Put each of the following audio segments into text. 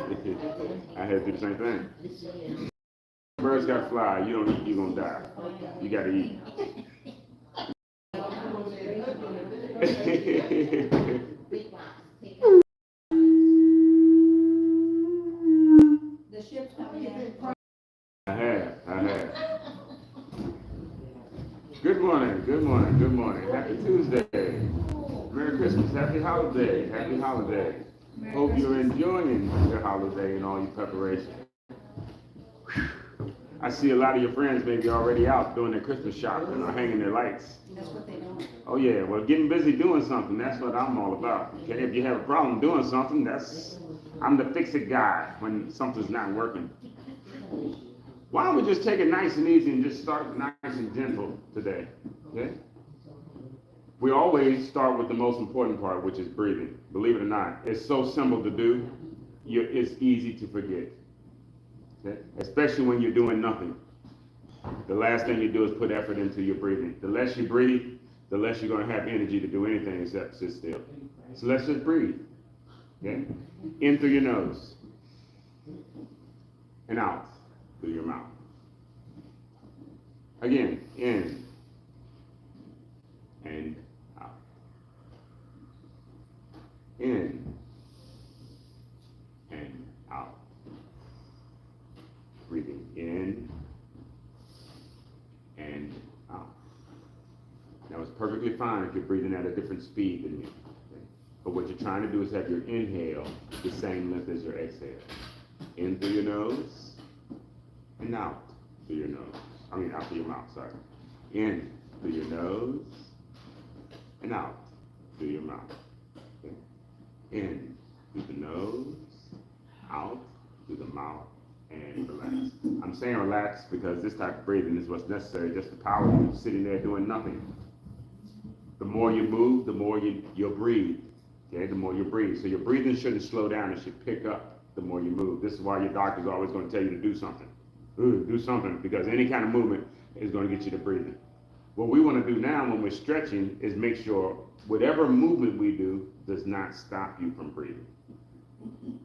I had to do the same thing. Birds got to fly. You don't eat, you're going to die. You got to eat. The ship's coming in. I have. Good morning, good morning, good morning. Happy Tuesday. Merry Christmas, happy holiday, happy holiday. Hope you're enjoying your holiday and all your preparation. I see a lot of your friends maybe already out doing their Christmas shopping or hanging their lights. That's what they do. Oh yeah, well getting busy doing something, that's what I'm all about. Okay, if you have a problem doing something, I'm the fix-it guy when something's not working. Why don't we just take it nice and easy and just start nice and gentle today, okay? We always start with the most important part, which is breathing. Believe it or not, it's so simple to do, it's easy to forget, okay? Especially when you're doing nothing. The last thing you do is put effort into your breathing. The less you breathe, the less you're going to have energy to do anything except sit still. So let's just breathe, okay? In through your nose and out through your mouth. Again, in and out. In and out. Breathing in and out. Now it's perfectly fine if you're breathing at a different speed than me. Okay? But what you're trying to do is have your inhale the same length as your exhale. In through your nose and out through your nose. Out through your mouth, sorry. In through your nose and out through your mouth. Okay? In through the nose, out through the mouth, and relax. I'm saying relax because this type of breathing is what's necessary, just the power of you sitting there doing nothing. The more you move, the more you'll breathe. Okay, the more you breathe. So your breathing shouldn't slow down, it should pick up the more you move. This is why your doctor's always going to tell you to do something. Do something, because any kind of movement is going to get you to breathing. What we want to do now when we're stretching is make sure whatever movement we do does not stop you from breathing.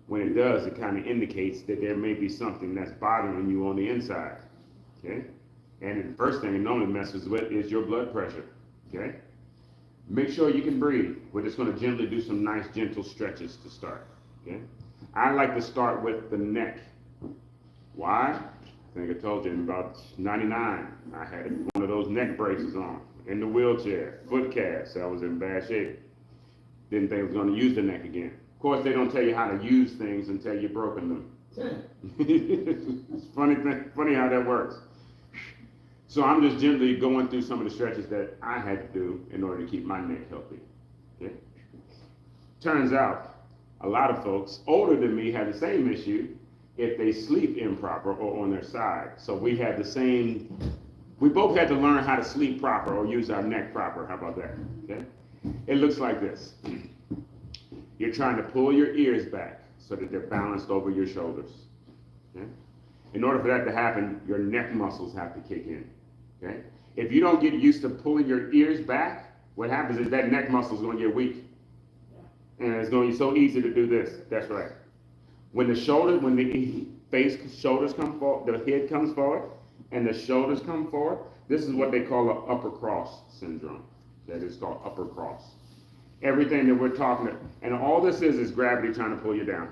When it does, it kind of indicates that there may be something that's bothering you on the inside. Okay? And the first thing it normally messes with is your blood pressure. Okay? Make sure you can breathe. We're just going to gently do some nice gentle stretches to start. Okay? I like to start with the neck. Why? I think I told you in about 99, I had one of those neck braces on, in the wheelchair, foot cast, so I was in bad shape. Didn't think I was going to use the neck again. Of course, they don't tell you how to use things until you've broken them. It's funny how that works. So I'm just gently going through some of the stretches that I had to do in order to keep my neck healthy. Okay? Turns out, a lot of folks older than me have the same issue if they sleep improper or on their side. So we both had to learn how to sleep proper or use our neck proper. How about that? Okay? It looks like this. You're trying to pull your ears back so that they're balanced over your shoulders. Okay? In order for that to happen, your neck muscles have to kick in. Okay? If you don't get used to pulling your ears back, what happens is that neck muscle is going to get weak. And it's going to be so easy to do this. That's right. When the shoulders come forward, the head comes forward, and the shoulders come forward, this is what they call an upper cross syndrome. That is called upper cross. Everything that we're talking about, and all this is gravity trying to pull you down.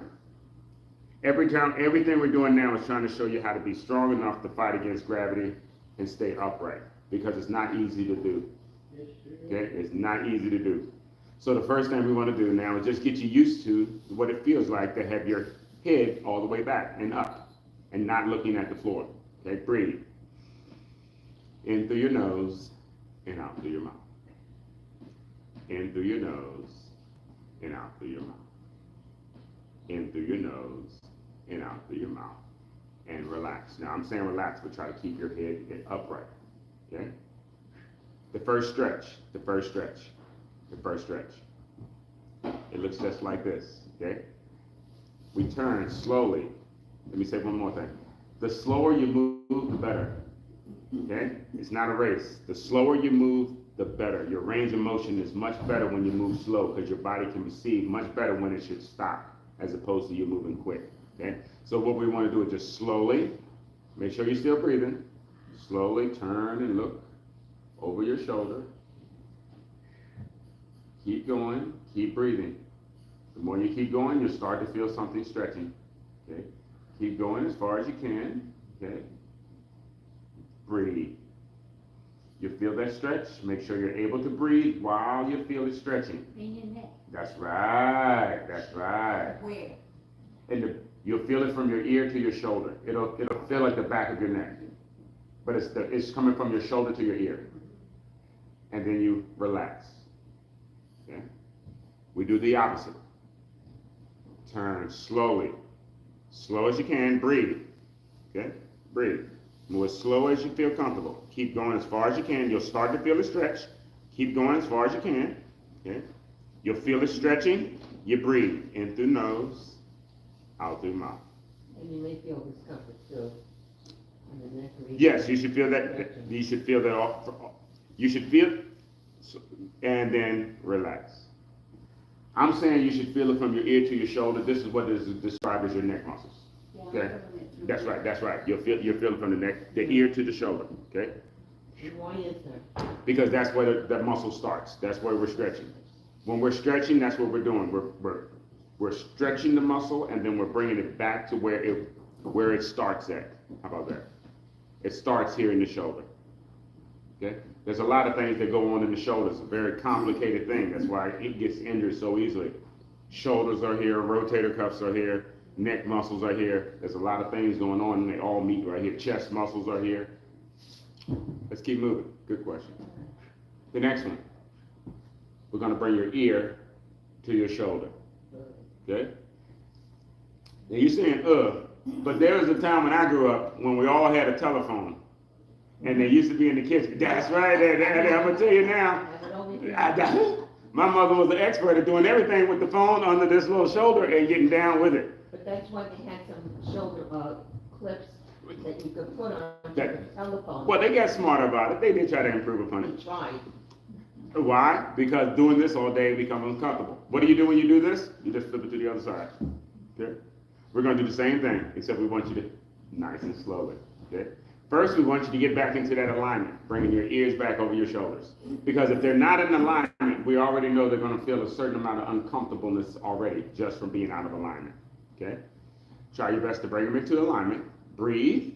Everything we're doing now is trying to show you how to be strong enough to fight against gravity and stay upright, because it's not easy to do. Okay, it's not easy to do. So the first thing we want to do now is just get you used to what it feels like to have your head all the way back and up and not looking at the floor. Okay, breathe. In through your nose and out through your mouth. In through your nose and out through your mouth. In through your nose and out through your mouth. And relax. Now I'm saying relax, but try to keep your head upright. Okay? The first stretch. It looks just like this. Okay? We turn slowly. Let me say one more thing. The slower you move, the better. Okay? It's not a race. The slower you move, the better. Your range of motion is much better when you move slow, because your body can receive much better when it should stop, as opposed to you moving quick. Okay? So what we want to do is just slowly, make sure you're still breathing, slowly turn and look over your shoulder. Keep going, keep breathing. The more you keep going, you'll start to feel something stretching. Okay? Keep going as far as you can. Okay? Breathe. You feel that stretch, make sure you're able to breathe while you feel it stretching. In your neck. That's right, that's right. Where? You'll feel it from your ear to your shoulder. It'll feel like the back of your neck. But it's coming from your shoulder to your ear. And then you relax. Okay? We do the opposite. Turn slowly. Slow as you can, breathe. Okay? Breathe. Move as slow as you feel comfortable. Keep going as far as you can. You'll start to feel the stretch. Keep going as far as you can. Okay? You'll feel it stretching. You breathe in through nose, out through mouth. And you may feel discomfort too. In the neck region. Yes, you should feel that. You should feel that off. You should feel, and then relax. I'm saying you should feel it from your ear to your shoulder. This is what is described as your neck muscles. Okay, that's right. That's right. You'll feel it from the neck, the ear to the shoulder. Okay. And why is that? Because that's where that muscle starts. That's where we're stretching. When we're stretching, that's what we're doing. We're stretching the muscle, and then we're bringing it back to where it starts at. How about that? It starts here in the shoulder. Okay? There's a lot of things that go on in the shoulder. It's a very complicated thing. That's why it gets injured so easily. Shoulders are here, rotator cuffs are here, neck muscles are here. There's a lot of things going on, and they all meet right here. Chest muscles are here. Let's keep moving. Good question. The next one. We're going to bring your ear to your shoulder. Okay? Now you're saying, but there was a time when I grew up when we all had a telephone. And they used to be in the kitchen. That's right. I'm going to tell you now. My mother was an expert at doing everything with the phone under this little shoulder and getting down with it. But that's why they had some shoulder clips that you could put on the telephone. Well, they got smart about it. They did try to improve upon it. They tried. Why? Because doing this all day becomes uncomfortable. What do you do when you do this? You just flip it to the other side. Okay? We're going to do the same thing, except we want you to nice and slowly. Okay? First, we want you to get back into that alignment, bringing your ears back over your shoulders. Because if they're not in alignment, we already know they're going to feel a certain amount of uncomfortableness already just from being out of alignment. Okay? Try your best to bring them into alignment. Breathe.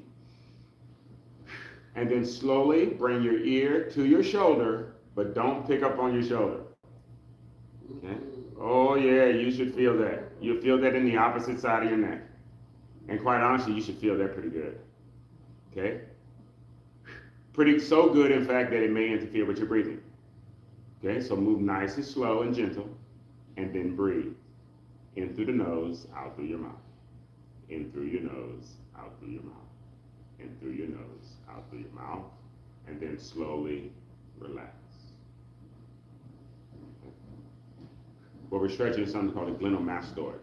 And then slowly bring your ear to your shoulder, but don't pick up on your shoulder. Okay? Oh yeah, you should feel that. You'll feel that in the opposite side of your neck. And quite honestly, you should feel that pretty good. Okay? So good, in fact, that it may interfere with your breathing. Okay, so move nice and slow and gentle, and then breathe. In through the nose, out through your mouth. In through your nose, out through your mouth. In through your nose, out through your mouth, and then slowly relax. Okay. What we're stretching is something called a glenomastoid.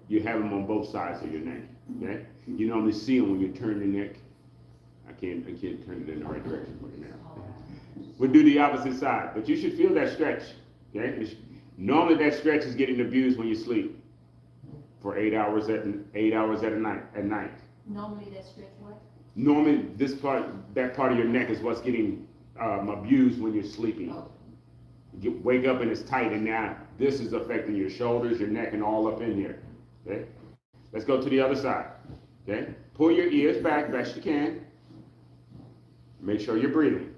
You have them on both sides of your neck. Okay? You normally see them when you turn your neck. I can't turn it in the right direction for you now. We'll do the opposite side, but you should feel that stretch. Okay? Normally that stretch is getting abused when you sleep for 8 hours at night. Normally that stretch what? Normally that part of your neck is what's getting abused when you're sleeping. Oh. You wake up and it's tight, and now this is affecting your shoulders, your neck, and all up in here. Okay? Let's go to the other side. Okay? Pull your ears back best you can. Make sure you're breathing.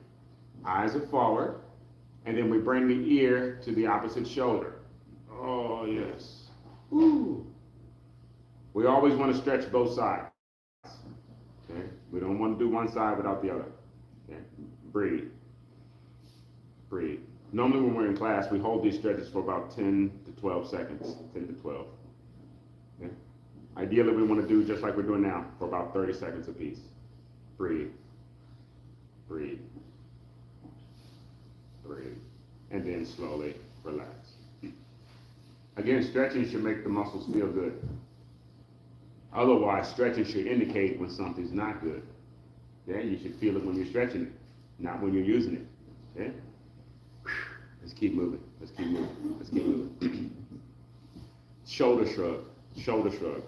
Eyes are forward, and then we bring the ear to the opposite shoulder. Oh yes. Woo. We always want to stretch both sides. Okay? We don't want to do one side without the other. Okay? Breathe. Breathe. Normally when we're in class, we hold these stretches for about 10 to 12 seconds. 10 to 12. Okay? Ideally, we want to do just like we're doing now for about 30 seconds apiece. Breathe. Breathe. Breathe. And then slowly relax. Again, stretching should make the muscles feel good. Otherwise, stretching should indicate when something's not good. Okay? You should feel it when you're stretching it, not when you're using it. Okay? Let's keep moving. Let's keep moving. Let's keep moving. Shoulder shrug. Shoulder shrug.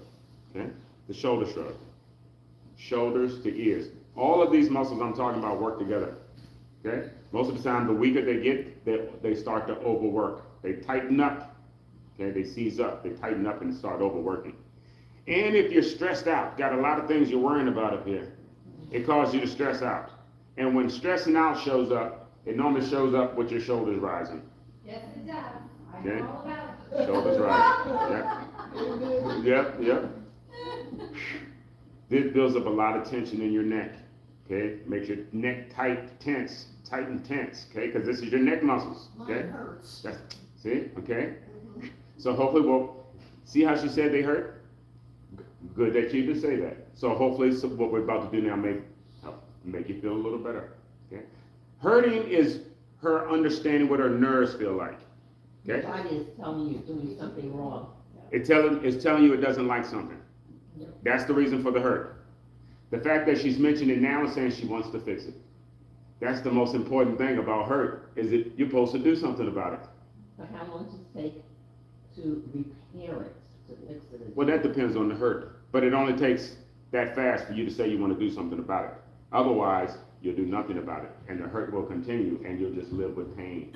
okay? The shoulder shrug. Shoulders to ears. All of these muscles I'm talking about work together, okay? Most of the time, the weaker they get, they start to overwork. They tighten up, okay? They seize up, they tighten up and start overworking. And if you're stressed out, got a lot of things you're worrying about up here, it causes you to stress out. And when stressing out shows up, it normally shows up with your shoulders rising. Yes, it does. I Okay. know all about it. Shoulders rising. Yep. This builds up a lot of tension in your neck, okay? Makes your neck tight and tense, okay? Because this is your neck muscles, okay? Mine hurts. See, okay? So hopefully, see how she said they hurt? Good that you did say that. So hopefully, what we're about to do now may help make you feel a little better, okay? Hurting is her understanding what her nerves feel like, okay? Your body is telling you you're doing something wrong. It's telling you it doesn't like something. That's the reason for the hurt. The fact that she's mentioned it now is saying she wants to fix it. That's the most important thing about hurt, is that you're supposed to do something about it. But how long does it take to repair it, to fix it? Well, that depends on the hurt, but it only takes that fast for you to say you want to do something about it. Otherwise, you'll do nothing about it, and the hurt will continue, and you'll just live with pain.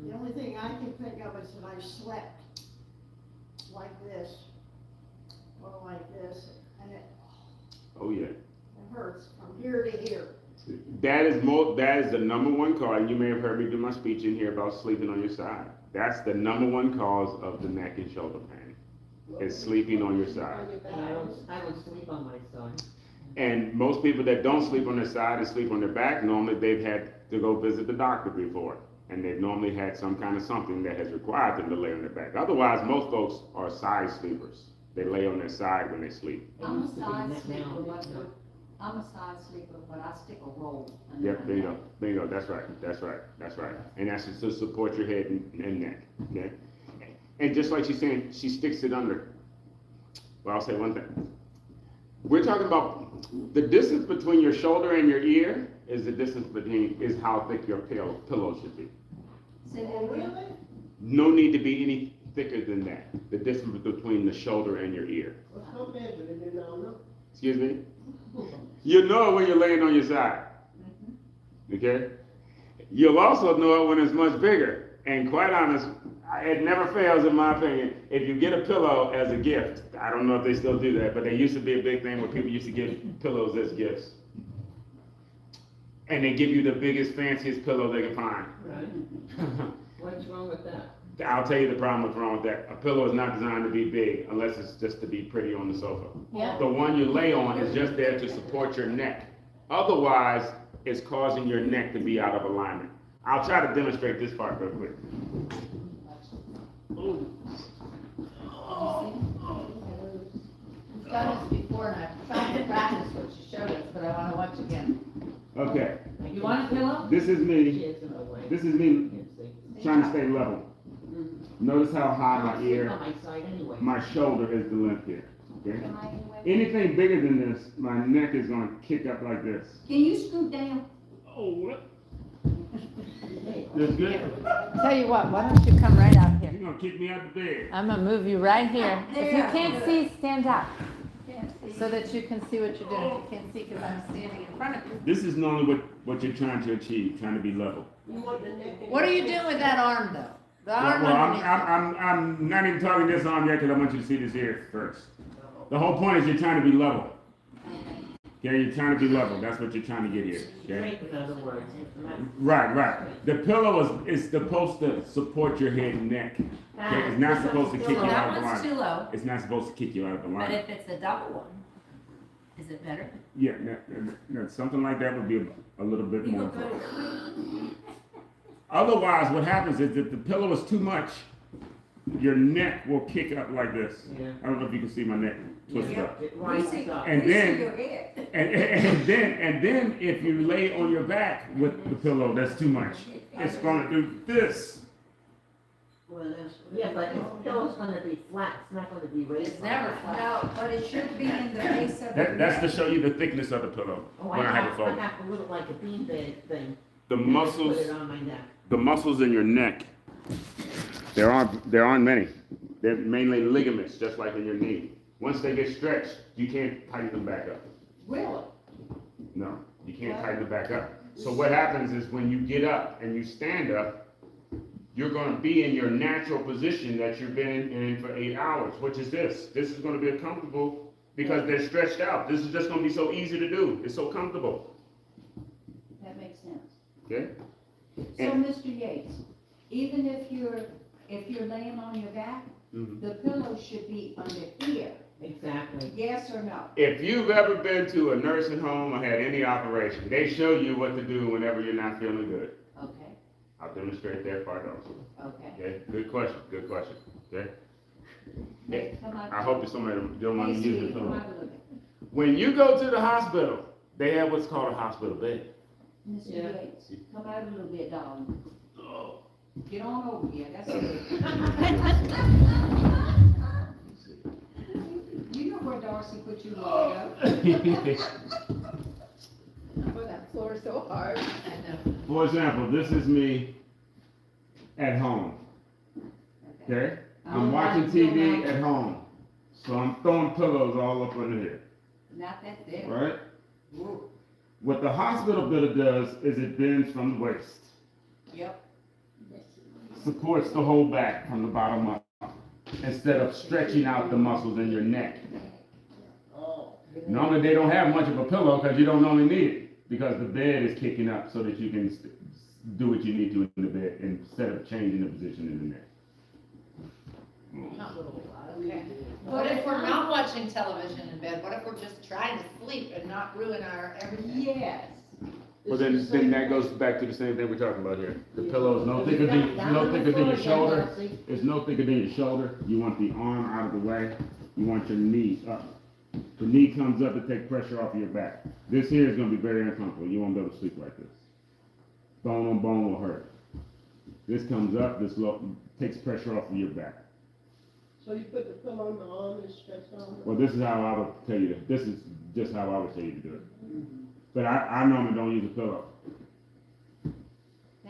The only thing I can think of is that I slept like this, or like this, and it Oh yeah. hurts from here to here. That is the number one cause, and you may have heard me do my speech in here about sleeping on your side. That's the number one cause of the neck and shoulder pain, is sleeping on your side. And I don't sleep on my side. And most people that don't sleep on their side and sleep on their back, normally they've had to go visit the doctor before. And they've normally had some kind of something that has required them to lay on their back. Otherwise, most folks are side sleepers. They lay on their side when they sleep. I'm a side sleeper, but I stick a roll. under Yep, my neck. bingo, that's right. And that's to support your head and neck, okay? And just like she's saying, she sticks it under. Well, I'll say one thing. We're talking about the distance between your shoulder and your ear is how thick your pillow should be. Say that Oh, again. really? No need to be any thicker than that. The distance between the shoulder and your ear. Let's go measure it, and I'll know. Excuse me? You know it when you're laying on your side. Okay? You'll also know it when it's much bigger. And quite honest, it never fails in my opinion. If you get a pillow as a gift, I don't know if they still do that, but there used to be a big thing where people used to give pillows as gifts. And they give you the biggest, fanciest pillow they can find. Right? What's wrong with that? I'll tell you the problem what's wrong with that. A pillow is not designed to be big unless it's just to be pretty on the sofa. Yeah. The one you lay on is just there to support your neck. Otherwise, it's causing your neck to be out of alignment. I'll try to demonstrate this part real quick. We've done this before, and I've tried to practice what you showed us, but I wanna watch again. Okay, You want a pillow? this is She me. is in the way. This is me Can't see. trying to stay level. Notice how high I my don't sleep ear, on my side anyway. my shoulder is the length here. Okay? Am I in the way? Anything bigger than this, my neck is gonna kick up like this. Can you scoot down? Oh, what? Hey, That's good. Tell you what, why don't you come right out here? You're gonna kick me out the bed. I'm gonna move you right here. If you There. can't see, stand up Can't see. so that you can see what you're doing. If you can't see because I'm standing in front of you. This is normally what you're trying to achieve, trying to be level. You want the neck and- What are you doing with that arm though? The arm Well, underneath. I'm not even talking this arm yet because I want you to see this here first. The whole point is you're trying to be level. Okay, you're trying to be level. That's what you're trying to get here. Okay. Straight, in other words. Right. The pillow is supposed to support your head and neck. Okay? It's not supposed to kick you So out that of the one's line. too low, It's not supposed to kick you out of the but line. if it's a double one, is it better? Yeah, something like that would be a little bit You more. look good. Otherwise, what happens is if the pillow is too much, your neck will kick up like this. Yeah. I don't know if you can see my neck twisted up. It rises up. And We see then- your head. And then if you lay on your back with the pillow, that's too much. It's gonna do this. Yeah, but the pillow's gonna be flat, it's not gonna be raised. It's never flat. No, but it should be in the base of the That's to neck. show you the thickness of the pillow Oh, when I have it I folded. have to look like a beanbag thing. The Put muscles, it on my neck. the muscles in your neck, there aren't many. They're mainly ligaments, just like in your knee. Once they get stretched, you can't tighten them back up. Really? No, you can't tighten them back up. So what happens is when you get up and you stand up, you're gonna be in your natural position that you've been in for 8 hours, which is this. This is gonna be comfortable because they're stretched out. This is just gonna be so easy to do. It's so comfortable, That makes sense. okay? So, And- Mr. Yates, even if you're laying on your back, Mhm. the pillow should be under here, Exactly. yes or no? If you've ever been to a nursing home or had any operation, they show you what to do whenever you're not feeling good. Okay, I'll demonstrate that part also, okay. okay? Good question, okay? Hey, come on. I hope that somebody don't mind Hey, me using Steve, the come pillow. on, look. When you go to the hospital, they have what's called a hospital bed. Mr. Yeah. Yates, come out a little bit, darling. Get on over here, that's it. You know where Darcy put you long ago. Oh, that floor is so hard. I know. For example, this is me at home, okay? I'm watching TV at home, so I'm throwing pillows all up under here, Not that there. right? Ooh, What the hospital bed does is it bends from the waist, yep. supports the whole back from the bottom up, instead of stretching out the muscles in your neck. Normally, they don't have much of a pillow because you don't normally need it, because the bed is kicking up so that you can do what you need to in the bed instead of changing the position in the neck. Okay. What if we're not watching television in bed? What if we're just trying to sleep and not ruin our everything? Yes. Well, then that goes back to the same thing we're talking about here. The pillow is no thicker than your shoulder. It's no thicker than your shoulder. You want the arm out of the way. You want your knee up. The knee comes up to take pressure off of your back. This here is gonna be very uncomfortable. You won't be able to sleep like this. Bone on bone will hurt. This comes up, takes pressure off of your back. So you put the pillow on the arm and stretch on. Well, this is how I would tell you, this is just how I would tell you to do it. But I normally don't use a pillow.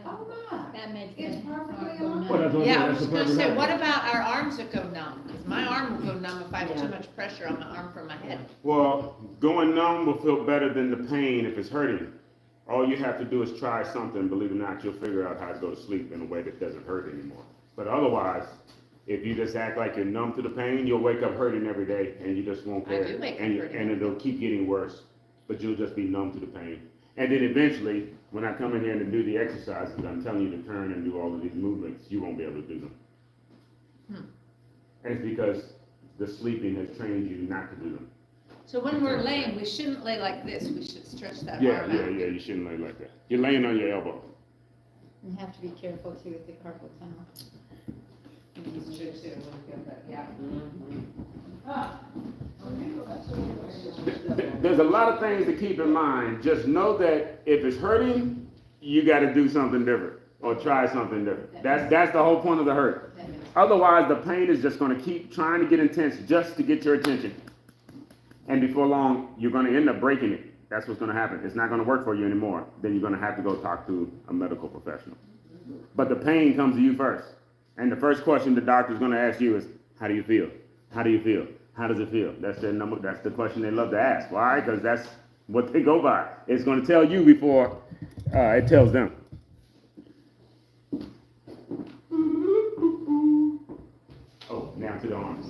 Oh, my. That makes It's sense. perfectly Well, aligned. that's what Yeah, I that's was the just gonna purpose say, of what it. about our arms that go numb? Because my arm will go numb if I have too Yeah. much pressure on my arm from my head. Well, going numb will feel better than the pain if it's hurting. All you have to do is try something, believe it or not, you'll figure out how to go to sleep in a way that doesn't hurt anymore. But otherwise, if you just act like you're numb to the pain, you'll wake up hurting every day and you just won't I care. do wake up And hurting. and it'll keep getting worse, but you'll just be numb to the pain. And then eventually, when I come in here and do the exercises, I'm telling you to turn and do all of these movements, you won't be able to do them. And it's because the sleeping has trained you not to do them. So when we're laying, we shouldn't lay like this. We should stretch that Yeah, arm yeah, out. yeah, you shouldn't lay like that. You're laying on your elbow. You have to be careful too with the carpal tunnel. It's true, too. Yeah. There's a lot of things to keep in mind. Just know that if it's hurting, you gotta do something different or try something different. That's the whole point of the hurt. That makes- Otherwise, the pain is just gonna keep trying to get intense just to get your attention. And before long, you're gonna end up breaking it. That's what's gonna happen. It's not gonna work for you anymore. Then you're gonna have to go talk to a medical professional. But the pain comes to you first. And the first question the doctor's gonna ask you is, how do you feel? How do you feel? How does it feel? That's the question they love to ask. Why? Because that's what they go by. It's gonna tell you before it tells them. Oh, now to the arms.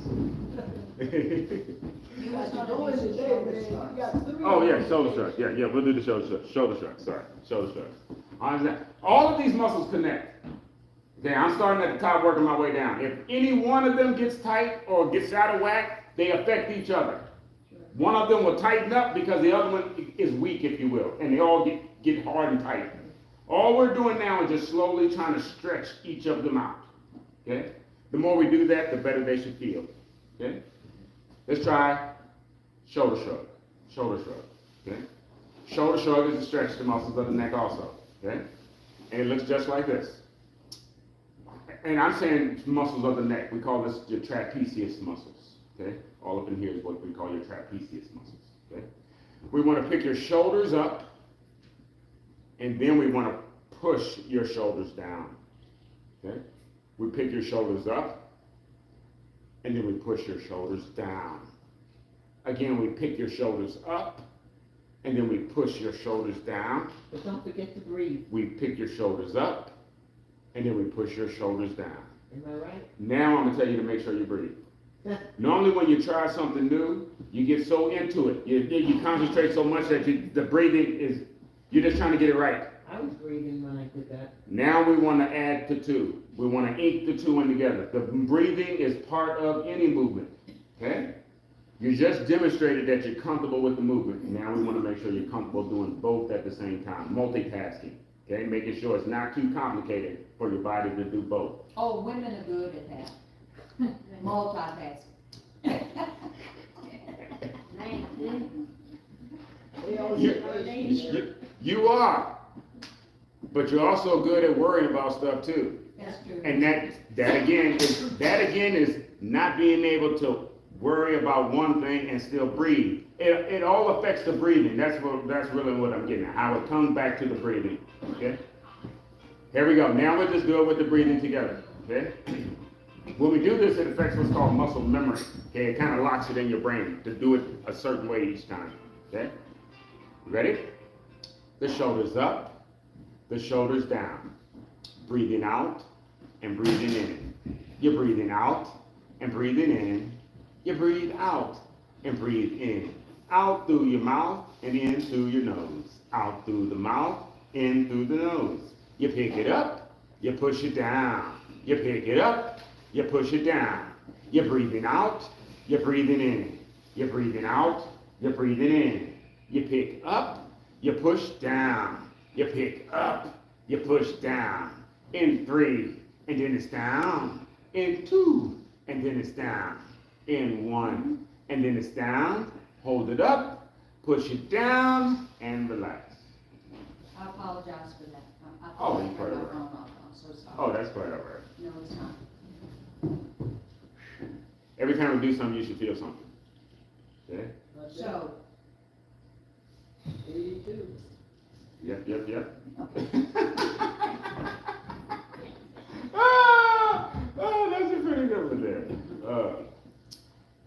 You guys That's want not to only do today, shoulder man, you shrugs. got 3. Oh yeah, shoulder shrugs. Yeah, we'll do the shoulder shrugs. Shoulder shrugs. Sorry, shoulder shrugs. Arms down. All of these muscles connect. Okay, I'm starting at the top, working my way down. If any one of them gets tight or gets out of whack, they affect each other. One of them will tighten up because the other one is weak, if you will, and they all get hard and tight. All we're doing now is just slowly trying to stretch each of them out. Okay? The more we do that, the better they should feel. Okay? Let's try shoulder shrug. Shoulder shrug. Okay? Shoulder shrug is to stretch the muscles of the neck also. Okay? And it looks just like this. And I'm saying muscles of the neck. We call this your trapezius muscles. Okay? All up in here is what we call your trapezius muscles. Okay? We want to pick your shoulders up, and then we want to push your shoulders down. Okay? We pick your shoulders up, and then we push your shoulders down. Again, we pick your shoulders up, and then we push your shoulders down. But don't forget to breathe, We pick your shoulders up, and then we push your shoulders down. am I right? Now I'm gonna tell you to make sure you breathe. Normally when you try something new, you get so into it. You concentrate so much that the breathing is, you're just trying to get it right. I was breathing when I did that. Now we want to add the two. We want to ink the two in together. The breathing is part of any movement, okay? You just demonstrated that you're comfortable with the movement. Now we want to make sure you're comfortable doing both at the same time, multitasking, okay? Making sure it's not too complicated for your body to do both. Oh, women are good at that. Multitasking. We always You, get our names here. you are, but you're also good at worrying about stuff too. That's true. And that again is not being able to worry about one thing and still breathe. It all affects the breathing. That's really what I'm getting at. How it comes back to the breathing. Okay. Here we go. Now we'll just do it with the breathing together. Okay. When we do this, it affects what's called muscle memory. Okay. It kind of locks it in your brain to do it a certain way each time. Okay. Ready? The shoulders up, the shoulders down. Breathing out and breathing in. You're breathing out and breathing in. You breathe out and breathe in. Out through your mouth and in through your nose. Out through the mouth, in through the nose. You pick it up, you push it down. You pick it up, you push it down. You're breathing out, you're breathing in. You're breathing out, you're breathing in. You pick up, you push down. You pick up, you push down. In 3, and then it's down. In 2, and then it's down. In 1, and then it's down. Hold it up, push it down, and relax. I apologize for that. I Oh, apologize for quite my all right. wrong. I'm so sorry. Oh, that's quite all right. No, it's not. Every time we do something, you should feel something. Okay? So, 82. Yep. okay. That's a pretty good one there.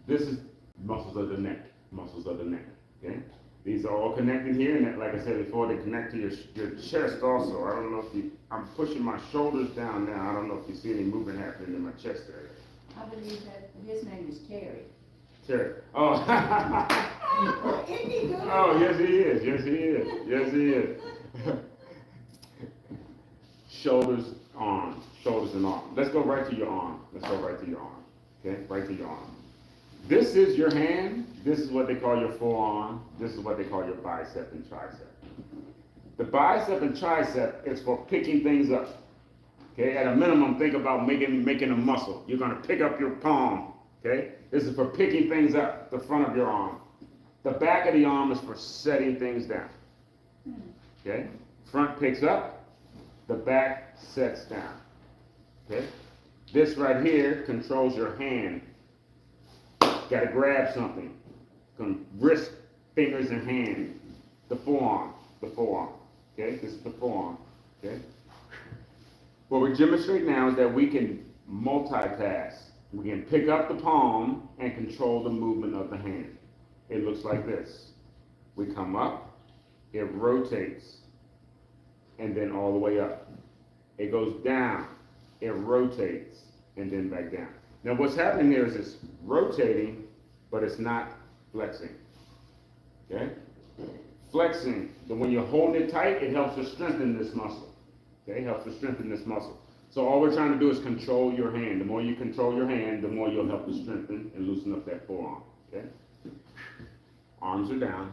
This is muscles of the neck. Muscles of the neck. Okay? These are all connected here, and like I said before, they connect to your chest also. I don't know if I'm pushing my shoulders down now. I don't know if you see any movement happening in my chest area. I believe that his name is Terry. Terry. Oh. Isn't he good? Oh, yes he is. Yes he is. Yes he is. Shoulders, arms. Shoulders and arms. Let's go right to your arm. Let's go right to your arm. Okay? Right to your arm. This is your hand. This is what they call your forearm. This is what they call your bicep and tricep. The bicep and tricep is for picking things up. Okay? At a minimum, think about making a muscle. You're going to pick up your palm. Okay? This is for picking things up, the front of your arm. The back of the arm is for setting things down. Okay? Front picks up, the back sets down. Okay? This right here controls your hand. Got to grab something. Wrist, fingers, and hand. The forearm. Okay? This is the forearm. Okay? What we demonstrate now is that we can multitask. We can pick up the palm and control the movement of the hand. It looks like this. We come up, it rotates, and then all the way up. It goes down, it rotates, and then back down. Now what's happening here is it's rotating, but it's not flexing. Okay? Flexing, when you're holding it tight, it helps to strengthen this muscle. Okay? It helps to strengthen this muscle. So all we're trying to do is control your hand. The more you control your hand, the more you'll help to strengthen and loosen up that forearm. Okay? Arms are down.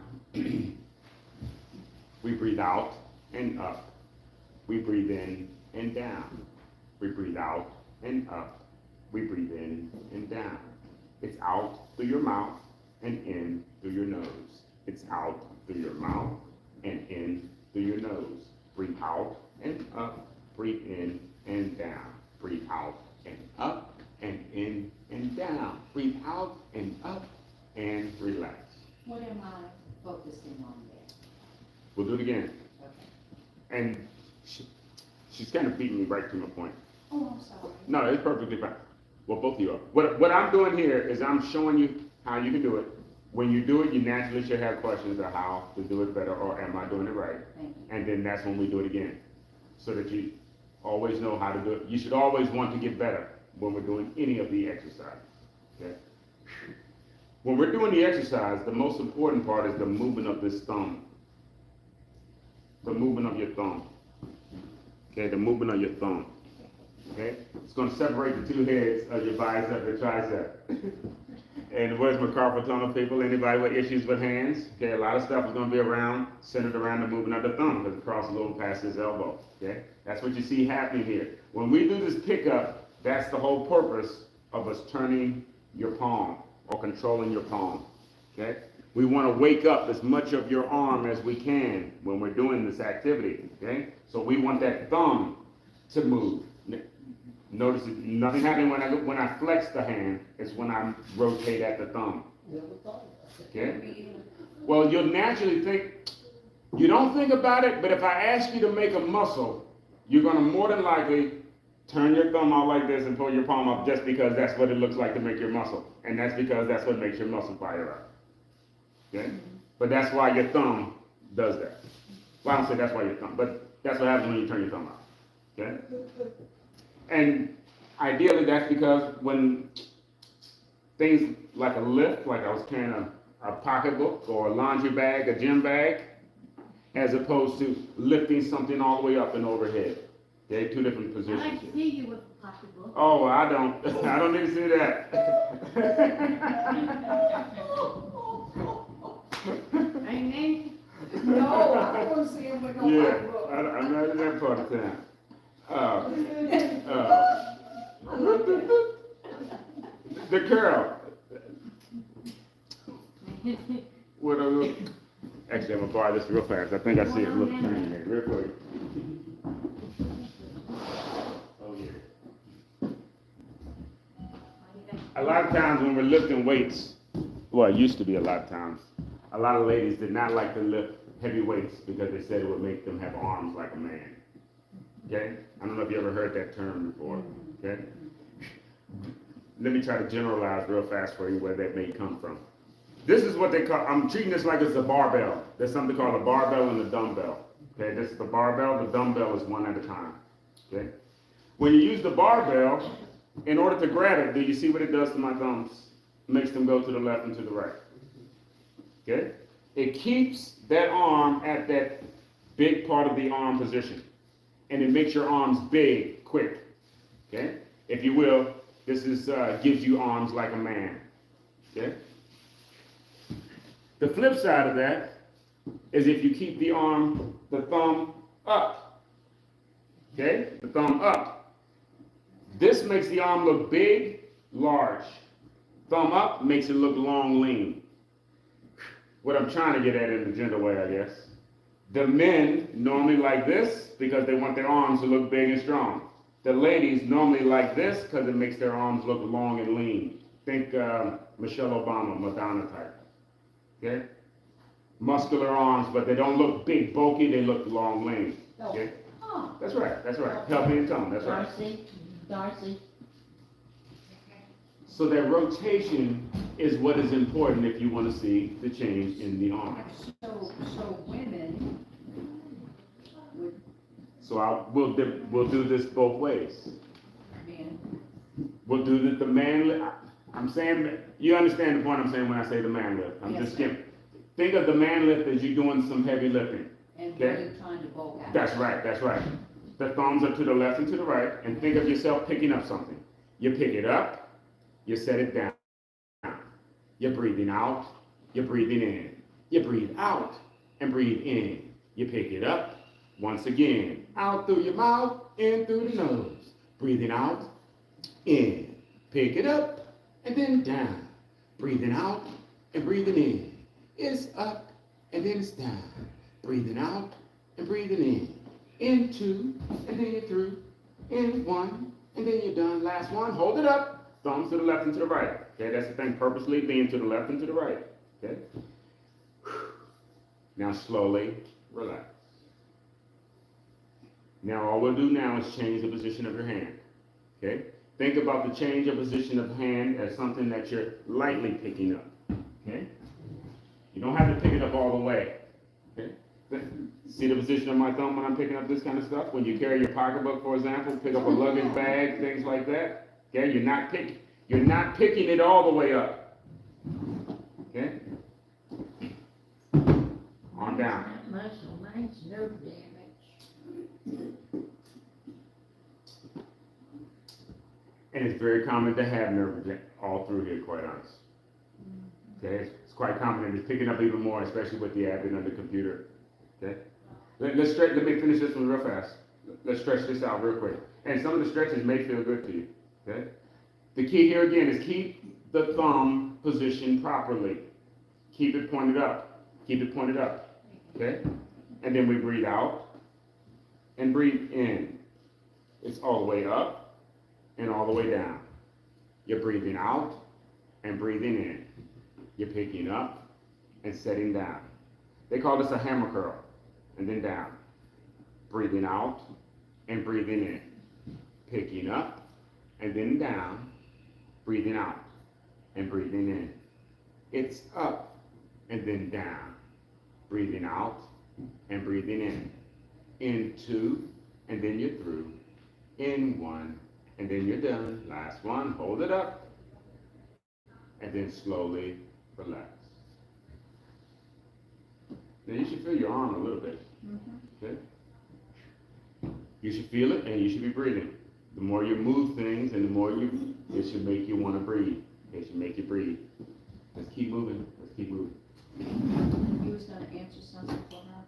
We breathe out and up. We breathe in and down. We breathe out and up. We breathe in and down. It's out through your mouth and in through your nose. It's out through your mouth and in through your nose. Breathe out and up. Breathe in and down. Breathe out and up and in and down. Breathe out and up and relax. What am I focusing on there? We'll do it again. Okay. And she's kind of beating me right to my point. Oh, I'm sorry. No, it's perfectly fine. Well, both of you are. What I'm doing here is I'm showing you how you can do it. When you do it, you naturally should have questions of how to do it better, or am I doing it right? Thank you. And then that's when we do it again, so that you always know how to do it. You should always want to get better when we're doing any of the exercise, okay? When we're doing the exercise, the most important part is the movement of this thumb. The movement of your thumb. Okay, the movement of your thumb. Okay? It's going to separate the two heads of your bicep and tricep. And where's my carpal tunnel, people? Anybody with issues with hands? Okay, a lot of stuff is going to be centered around the movement of the thumb, because it crosses over past his elbow. Okay? That's what you see happening here. When we do this pickup, that's the whole purpose of us turning your palm or controlling your palm. Okay? We want to wake up as much of your arm as we can when we're doing this activity. Okay? So we want that thumb to move. Notice nothing happening when I flex the hand. It's when I rotate at the thumb. Okay? Well, you'll naturally think, you don't think about it, but if I ask you to make a muscle, you're going to more than likely turn your thumb out like this and pull your palm up, just because that's what it looks like to make your muscle. And that's because that's what makes your muscle fire up. Okay? But that's why your thumb does that. Well, I don't say that's why your thumb, but that's what happens when you turn your thumb out. Okay? And ideally, that's because when things like a lift, like I was carrying a pocketbook or a laundry bag, a gym bag, as opposed to lifting something all the way up and overhead. Okay, two different I positions. like to see you with the pocketbook. Oh, I don't need to see that. Amen. No, I don't want to see him with no Yeah, pocketbook. I'm not in that part of town. The curl. What are we? Actually, I'm gonna borrow this real fast. I think I see it real quick. Oh yeah. A lot of times when we're lifting weights, well, it used to be a lot of times, a lot of ladies did not like to lift heavy weights because they said it would make them have arms like a man. Okay? I don't know if you ever heard that term before. Okay? Let me try to generalize real fast for you where that may come from. This is what they call, I'm treating this like it's a barbell. There's something called a barbell and a dumbbell. Okay, this is the barbell, the dumbbell is one at a time. Okay? When you use the barbell, in order to grab it, do you see what it does to my thumbs? It makes them go to the left and to the right. Okay? It keeps that arm at that big part of the arm position. And it makes your arms big, quick. Okay? If you will, this is gives you arms like a man. Okay? The flip side of that is if you keep the thumb up. Okay? The thumb up. This makes the arm look big, large. Thumb up makes it look long, lean. What I'm trying to get at in the gender way, I guess. The men normally like this because they want their arms to look big and strong. The ladies normally like this because it makes their arms look long and lean. Think Michelle Obama, Madonna type. Okay? Muscular arms, but they don't look big, bulky, they look long, lean. Okay? Oh, That's right, that's right. Healthy and tone, that's right. Darcy, So that rotation is what is important if you want to see the change in the arm. So women would, So we'll do this both ways. men, We'll do the man lift. I'm saying, you understand the point I'm saying when I say the man lift. I'm Yes, just sir. skipping. Think of the man lift as you doing some heavy lifting. and Okay. really trying to bulk out. That's right, that's right. The thumbs are to the left and to the right, and think of yourself picking up something. You pick it up, you set it down. You're breathing out, you're breathing in. You breathe out and breathe in. You pick it up, once again, out through your mouth, in through the nose. Breathing out, in. Pick it up, and then down. Breathing out and breathing in. It's up, and then it's down. Breathing out and breathing in. In two, and then you're through. In one, and then you're done. Last one, hold it up. Thumbs to the left and to the right. Okay, that's the thing, purposely being to the left and to the right. Okay? Now slowly relax. Now all we'll do now is change the position of your hand. Okay? Think about the change of position of hand as something that you're lightly picking up. Okay? You don't have to pick it up all the way, okay? See the position of my thumb when I'm picking up this kind of stuff? When you carry your pocketbook, for example, pick up a luggage bag, things like that, okay? You're not picking it all the way up, okay? On down. Not muscle, mine's nerve damage. And it's very common to have nerve damage all through here, quite honest. Okay, it's quite common, and it's picking up even more, especially with the advent of the computer. Okay, let's stretch. Let me finish this one real fast. Let's stretch this out real quick. And some of the stretches may feel good to you. Okay, the key here again is keep the thumb positioned properly. Keep it pointed up. Keep it pointed up. Okay, and then we breathe out and breathe in. It's all the way up and all the way down. You're breathing out and breathing in. You're picking up and setting down. They call this a hammer curl, and then down. Breathing out and breathing in. Picking up and then down. Breathing out and breathing in. It's up and then down. Breathing out and breathing in. In two, and then you're through. In one, and then you're done. Last one, hold it up. And then slowly relax. Now you should feel your arm a little bit. Okay? You should feel it and you should be breathing. The more you move things and the more it should make you want to breathe. It should make you breathe. Let's keep moving. Let's keep moving. You was gonna answer something for her?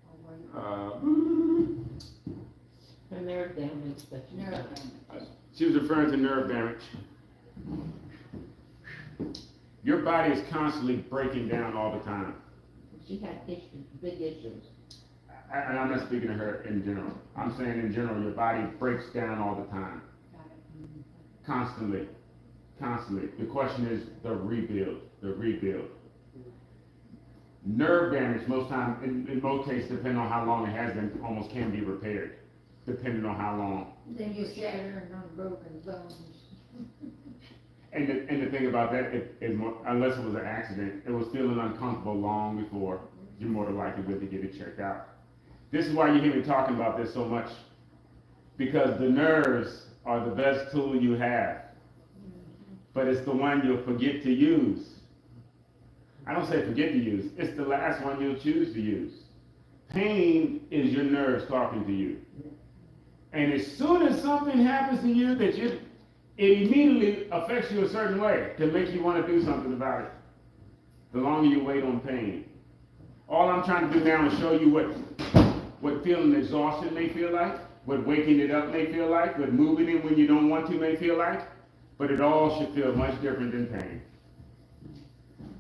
Or were you? Her nerve damage, but you Nerve know. damage. She was referring to nerve damage. Your body is constantly breaking down all the time. She had issues, big issues. And I'm not speaking to her in general. I'm saying in general, your body breaks down all the time. Got it. Constantly. Constantly. The question is the rebuild. The rebuild. Nerve damage, most times, in most cases, depending on how long it has been, almost can be repaired. Depending on how long. Then you shatter unbroken bones. And the thing about that, unless it was an accident, it was feeling uncomfortable long before you're more than likely good to get it checked out. This is why you hear me talking about this so much, because the nerves are the best tool you have, but it's the one you'll forget to use. I don't say forget to use, it's the last one you'll choose to use. Pain is your nerves talking to you. And as soon as something happens to you it immediately affects you a certain way to make you want to do something about it. The longer you wait on pain. All I'm trying to do now is show you what feeling exhaustion may feel like, what waking it up may feel like, what moving it when you don't want to may feel like, but it all should feel much different than pain.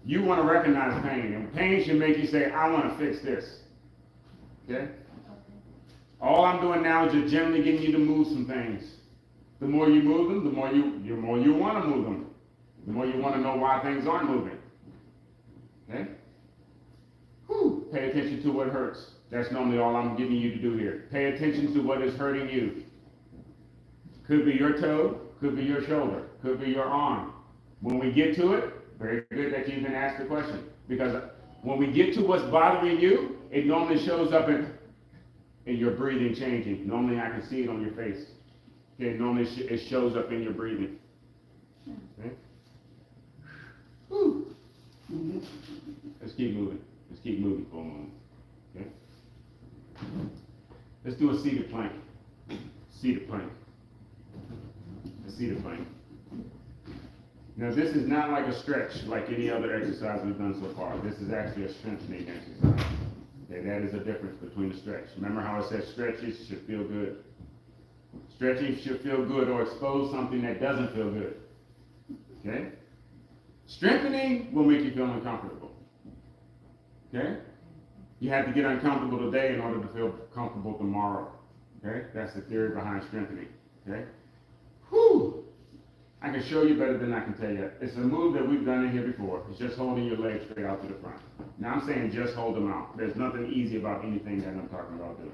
You want to recognize pain, and pain should make you say, I want to fix this. Okay? All I'm doing now is just gently getting you to move some things. The more you move them, the more you want to move them. The more you want to know why things aren't moving. Okay? Whew. Pay attention to what hurts. That's normally all I'm giving you to do here. Pay attention to what is hurting you. Could be your toe, could be your shoulder, could be your arm. When we get to it, very good that you even asked the question. Because when we get to what's bothering you, it normally shows up in your breathing changing. Normally I can see it on your face. Okay, normally it shows up in your breathing. Okay? Whew. Let's keep moving. Let's keep moving for a moment. Okay? Let's do a seated plank. Seated plank. A seated plank. Now this is not like a stretch like any other exercise we've done so far. This is actually a strengthening exercise. Okay, that is the difference between a stretch. Remember how it says stretches should feel good. Stretching should feel good or expose something that doesn't feel good. Okay? Strengthening will make you feel uncomfortable. Okay? You have to get uncomfortable today in order to feel comfortable tomorrow. Okay? That's the theory behind strengthening. Okay? Whew! I can show you better than I can tell you. It's a move that we've done in here before. It's just holding your legs straight out to the front. Now I'm saying just hold them out. There's nothing easy about anything that I'm talking about doing.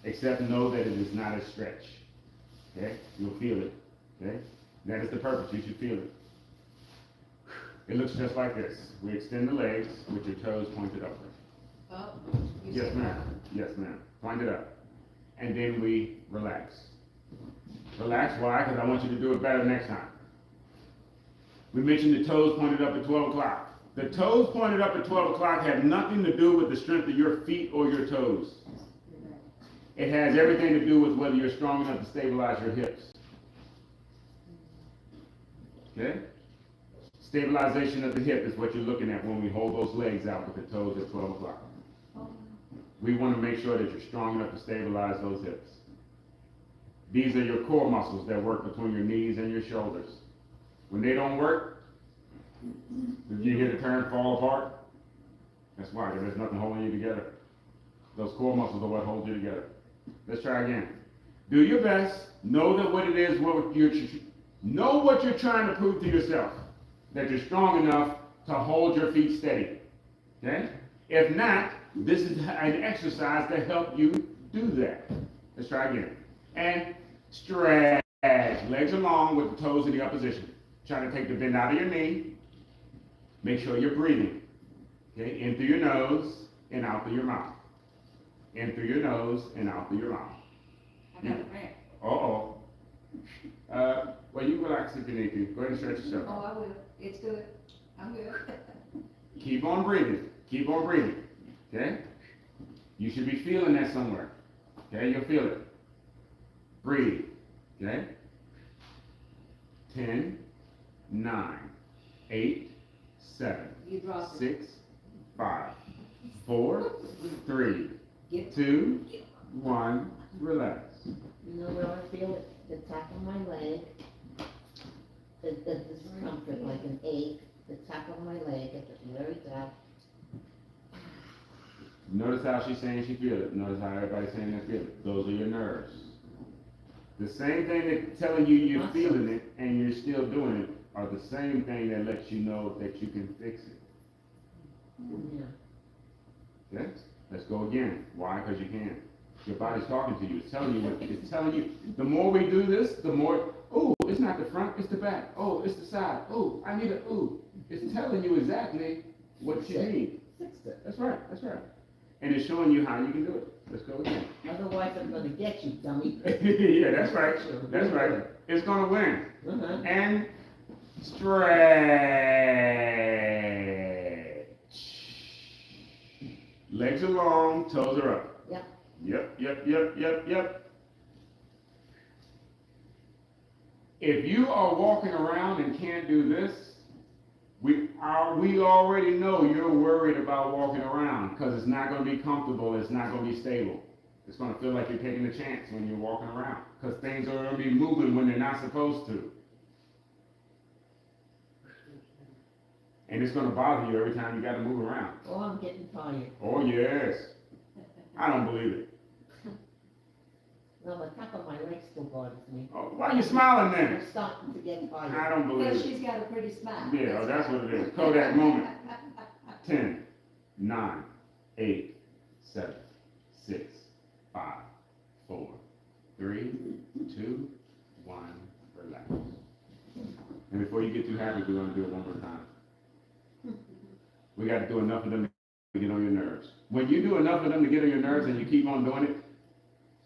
Except know that it is not a stretch. Okay? You'll feel it. Okay? That is the purpose. You should feel it. It looks just like this. We extend the legs with your toes pointed upward. Oh, you Yes, said ma'am. Yes, ma'am. Point it up. And then we relax. Relax, why? Because I want you to do it better next time. We mentioned the toes pointed up at 12 o'clock. The toes pointed up at 12 o'clock have nothing to do with the strength of your feet or your toes. It has everything to do with whether you're strong enough to stabilize your hips. Okay? Stabilization of the hip is what you're looking at when we hold those legs out with the toes at 12 o'clock. We want to make sure that you're strong enough to stabilize those hips. These are your core muscles that work between your knees and your shoulders. When they don't work, if you hear the term fall apart, that's why, there's nothing holding you together. Those core muscles are what hold you together. Let's try again. Do your best. Know that what it is, know what you're trying to prove to yourself. That you're strong enough to hold your feet steady. Okay? If not, this is an exercise to help you do that. Let's try again. And stretch. Legs are long with the toes in the up position. Try to take the bend out of your knee. Make sure you're breathing. Okay? In through your nose and out through your mouth. In through your nose and out through your mouth. I got a cramp. Uh-oh. Well, you relax if you need to. Go ahead and stretch yourself. Oh, I will. It's good. I'm good. Keep on breathing. Keep on breathing. Okay? You should be feeling that somewhere. Okay? You'll feel it. Breathe. Okay? 10, 9, 8, 7, You dropped it. 6, 5, 4, 3, Get- 2, 1. Relax. You know where I feel it? The top of my leg, the discomfort, like an ache, the top of my leg at the very top. Notice how she's saying she feels it. Notice how everybody's saying they feel it. Those are your nerves. The same thing that's telling you you're feeling it and you're still doing it are the same thing that lets you know that you can fix it. Yeah. Okay? Let's go again. Why? Because you can. Your body's talking to you. It's telling you what it's telling you. The more we do this, the more, oh, it's not the front, it's the back. Oh, it's the side. Oh, I need a, ooh. It's telling you exactly what you need. Fix it. That's right, that's right. And it's showing you how you can do it. Let's go again. Otherwise I'm gonna get you, dummy. Yeah, that's right. That's right. It's gonna win. Uh-huh. And stretch. Legs are long, toes are up. Yep. Yep. If you are walking around and can't do this, we already know you're worried about walking around because it's not going to be comfortable, it's not going to be stable. It's going to feel like you're taking a chance when you're walking around because things are going to be moving when they're not supposed to. And it's going to bother you every time you got to move around. Oh, I'm getting tired. Oh, yes. I don't believe it. No, the top of my leg still bothers me. Oh, why are you smiling I'm then? starting to get tired. I don't believe Because it. she's got a pretty smile. Yeah, that's what it is. Kodak moment. 10, 9, 8, 7, 6, 5, 4, 3, 2, 1, relax. And before you get too happy, we're going to do it one more time. We got to do enough of them to get on your nerves. When you do enough of them to get on your nerves and you keep on doing it,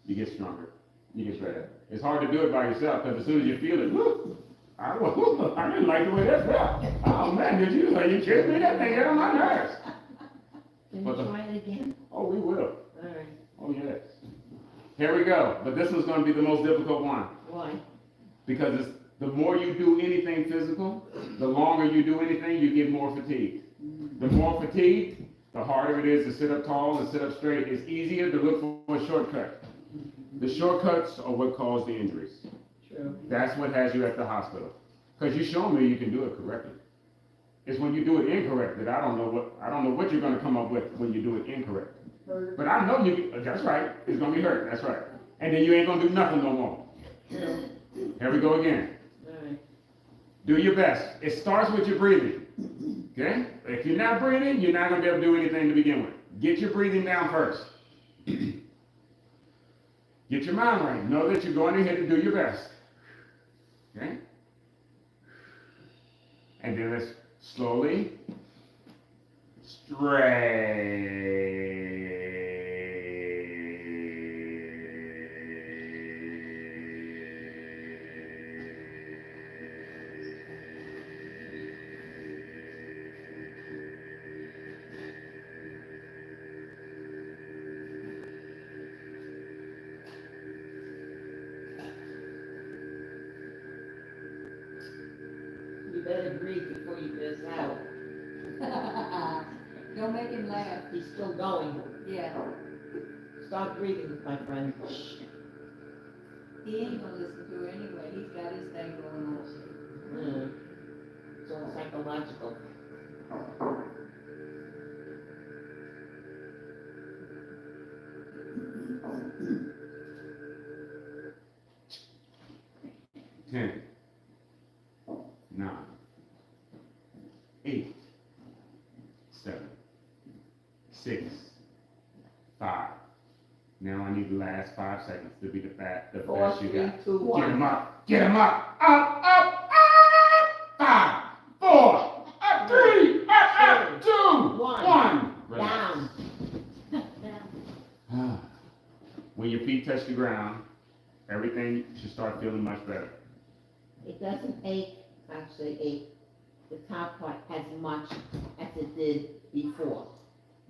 you get stronger. You get better. It's hard to do it by yourself because as soon as you feel it, whoo, I didn't like the way that felt. Oh man, are you kidding me? That thing got on my nerves. Can But you try it again? Oh, we will. All right. Oh, yes. Here we go. But this one's going to be the most difficult one Why? because the more you do anything physical, the longer you do anything, you get more fatigued. The more fatigued, the harder it is to sit up tall and sit up straight. It's easier to look for a shortcut. The shortcuts are what cause the injuries. True. That's what has you at the hospital. Because you show me you can do it correctly. It's when you do it incorrect that I don't know what you're going to come up with when you do it incorrect. But I know that's right. It's going to be hurt. That's right. And then you ain't going to do nothing no more. Here we go again. All right. Do your best. It starts with your breathing. Okay? If you're not breathing, you're not going to be able to do anything to begin with. Get your breathing down first. Get your mind right. Know that you're going ahead and do your best. Okay? And then let's Slowly. You better breathe before you pass out. Don't make him laugh. He's still going. Yeah, Start breathing, my friend. he ain't gonna listen to it anyway. He's got his thing going on. It's all psychological. Ten, 9, 8, 7, 6, 5. Now I need the last 5 seconds to be the best you 4, 3, got. 2, Get 1. him up, get him up, up, up, up. 5, 4, up, 3, up, 2, 1. Down. When your feet touch the ground, everything should start feeling much better. It doesn't ache, the top part as much as it did before.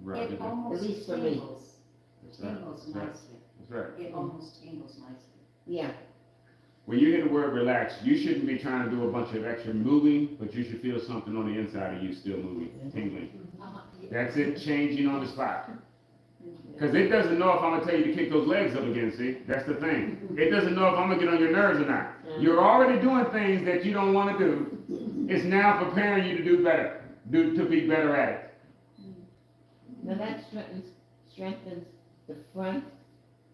Right. It almost At least for me. tingles, That's right. tingles That's right. nicely. That's right. It almost tingles nicely. Yeah. When you hear the word relax, you shouldn't be trying to do a bunch of extra moving, but you should feel something on the inside of you still moving, tingling. That's it, changing on the spot. Because it doesn't know if I'm gonna tell you to kick those legs up again, see? That's the thing. It doesn't know if I'm gonna get on your nerves or not. You're already doing things that you don't wanna do. It's now preparing you to do better, to be better at it. Now that strengthens the front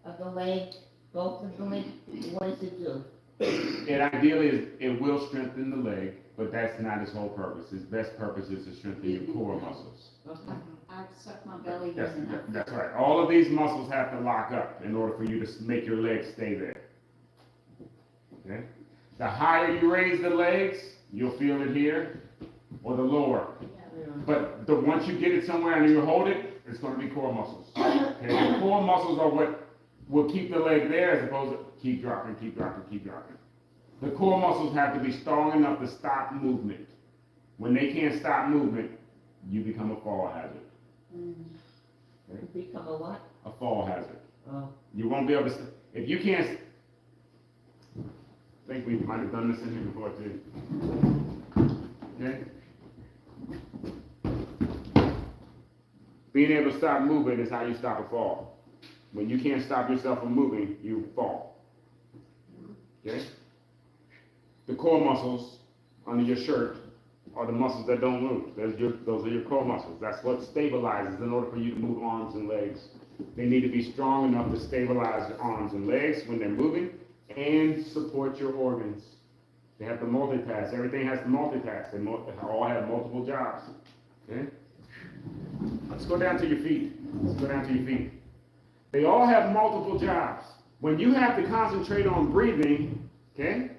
of the leg, both of the legs. What does it do? It will strengthen the leg, but that's not its whole purpose. Its best purpose is to strengthen your core muscles. Okay. I suck my belly That's, in and that's right. All of these muscles have to lock up in order for you to make your legs stay there. Okay? The higher you raise the legs, you'll feel it here, or the lower. But once you get it somewhere and you hold it, it's going to be core muscles. Okay? The core muscles are what will keep the leg there as opposed to keep dropping, keep dropping, keep dropping. The core muscles have to be strong enough to stop movement. When they can't stop movement, you become a fall hazard. You become a what? A fall hazard. Oh. You won't be able to, if you can't, I think we might have done this in here before too. Okay? Being able to stop moving is how you stop a fall. When you can't stop yourself from moving, you fall. Okay? The core muscles under your shirt are the muscles that don't move. Those are your core muscles. That's what stabilizes in order for you to move arms and legs. They need to be strong enough to stabilize your arms and legs when they're moving and support your organs. They have to multitask. Everything has to multitask. They all have multiple jobs. Okay? Let's go down to your feet. Let's go down to your feet. They all have multiple jobs. When you have to concentrate on breathing, okay,